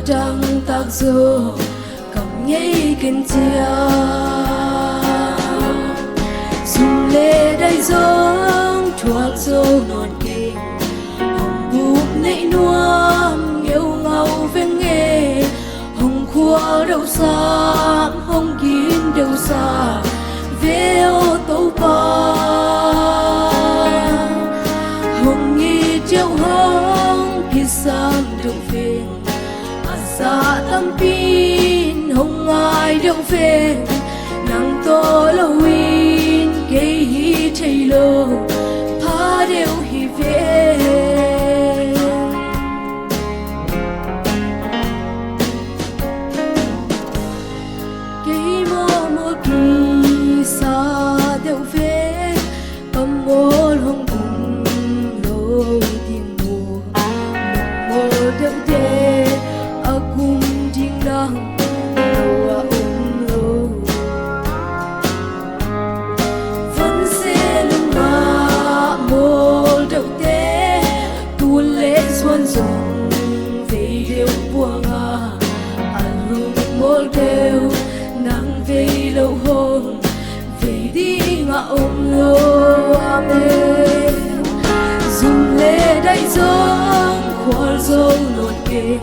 trăng tạc dù cầm nhây kinh chia dùng lệ đầy giống chuột dâu non kinh hồng búp nãy nuông yêu ngầu ven nghề hồng khua đâu xa hồng kín đâu xa về ô tô ba hồng nghi treo hồng kia sang đâu về xa tâm pin hồng ai đâu về nàng to lâu in gây hi chạy lô phá đều hi về gây mô kỳ xa đều về cầm mô hồng cùng lô tiếng mùa mô đều về cùng tiếng nắng lâu ôm lâu vẫn sẽ lưng mà một đầu té tuôn lệ xuân rồng về đều buông hùng một đều nắng về lâu hôm về đi ngã ôm lâu amen dùng lệ đầy giông khoa dâu nốt kề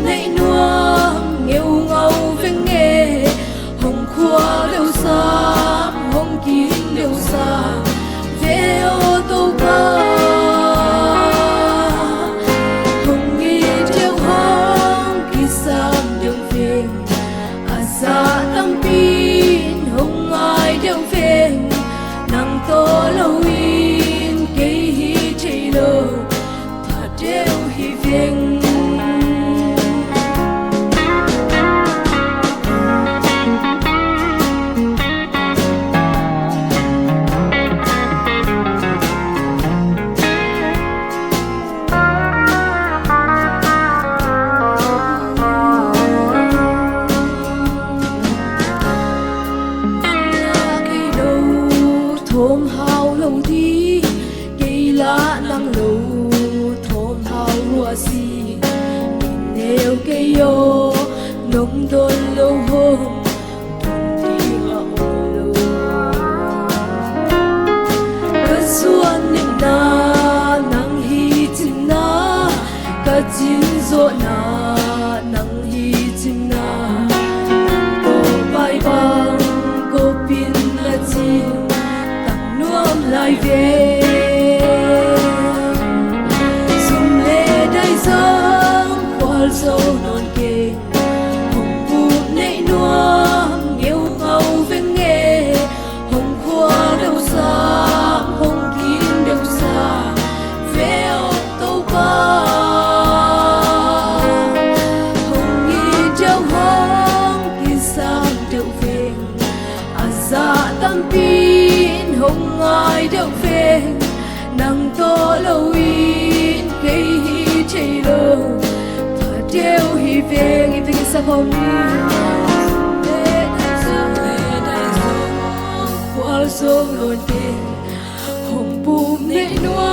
nãy nuông nghêu ngầu vinh nghề hồng khua đều xa hồng kín đều xa về ô tô ba hồng nghi treo hồng kỳ sang đường về xa tâm pin hồng ai đều về nàng to lâu in cây hi chạy lơ thả đều hi viên thôm hào lâu đi cây lá nắng lâu thôm hào hoa xì nhìn nêu cây ô nông đôn lâu hôm tuần đi ngọ lâu cất xuân niệm na nắng hi chim na cất chim rộ na nắng hi chim na cô bay băng cô pin là chim lại về dùng lệ đầy giông khoa dâu non kề hồng búp nãy nuông yêu ngầu ven nghề hồng khoa đâu xa hồng kín đâu xa về ô tô ba hồng nghi treo hồng kia sang đâu về xa tâm pin hồng ai đâu về nàng to lâu in cây hi chạy lơ thả đều hi về sao hôm lệ đầy giông khoa dâu nốt kề hồng búp nãy nuông